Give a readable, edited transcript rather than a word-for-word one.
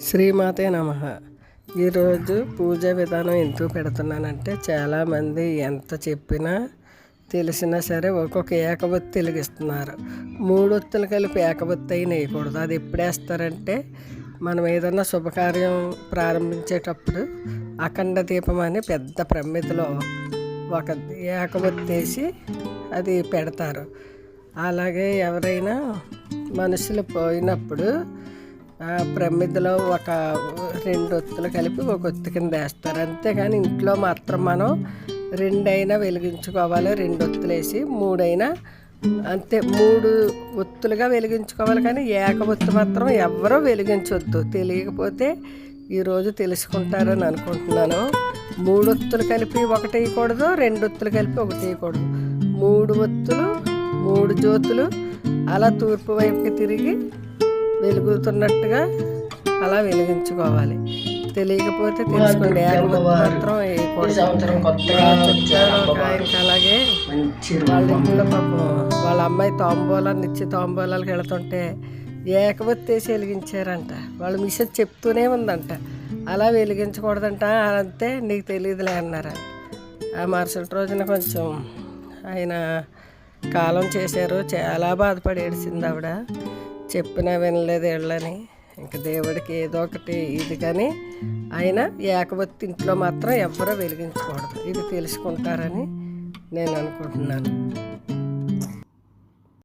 శ్రీమాతే నమః. ఈరోజు పూజా విధానం ఎందుకు పెడుతున్నానంటే, చాలామంది ఎంత చెప్పినా తెలిసినా సరే ఒక్కొక్క ఏకబొత్తి వెలిగిస్తున్నారు. 3 ఒత్తులు కలిపి ఏకబొత్తి అయిన వేయకూడదు. అది ఎప్పుడు వేస్తారంటే, మనం ఏదన్నా శుభకార్యం ప్రారంభించేటప్పుడు అఖండ దీపం అని పెద్ద ప్రమిదలో ఒక ఏకబొత్తి వేసి అది పెడతారు. అలాగే ఎవరైనా మనుషులు పోయినప్పుడు ప్రమిదలో ఒక 2 ఒత్తులు కలిపి ఒక ఒత్తి కింద వేస్తారు. అంతేగాని ఇంట్లో మాత్రం మనం 2 అయినా వెలిగించుకోవాలి. 2 ఒత్తులు వేసి 3 అయినా అంతే 3 ఒత్తులుగా వెలిగించుకోవాలి. కానీ ఏకబొత్తు మాత్రం ఎవరో వెలిగించవద్దు. తెలియకపోతే ఈరోజు తెలుసుకుంటారని అనుకుంటున్నాను. 3 ఒత్తులు కలిపి ఒకటి వేయకూడదు, 2 ఒత్తులు కలిపి ఒకటి వేయకూడదు. 3 ఒత్తులు 3 జ్యోతులు అలా తూర్పు వైపుకి తిరిగి వెలుగుతున్నట్టుగా అలా వెలిగించుకోవాలి. తెలియకపోతే తెలుసుకోండి. ఏకబొత్తు మాత్రం వేయకూడదు. ఆయనకి అలాగే వాళ్ళ ఇంట్లో పాపం వాళ్ళ అమ్మాయి నిత్య తాంబూలాలకు వెళుతుంటే ఏకబొత్తి వేసి వెలిగించారంట. వాళ్ళ మిషన్ చెప్తూనే ఉందంట, అలా వెలిగించకూడదంట. అంతే, నీకు తెలియదులే అన్నారంట. ఆ మరుసటి రోజున కొంచెం ఆయన కాలం చేశారు. చాలా బాధపడి ఏడిసింది ఆవిడ. చెప్పినా వినలేదు వీళ్ళని. ఇంక దేవుడికి ఏదో ఒకటి ఇది, కానీ ఆయన ఏకబొత్తి ఇంట్లో మాత్రం ఎవ్వరూ వెలిగించకూడదు. ఇది తెలుసుకుంటారని నేను అనుకుంటున్నాను.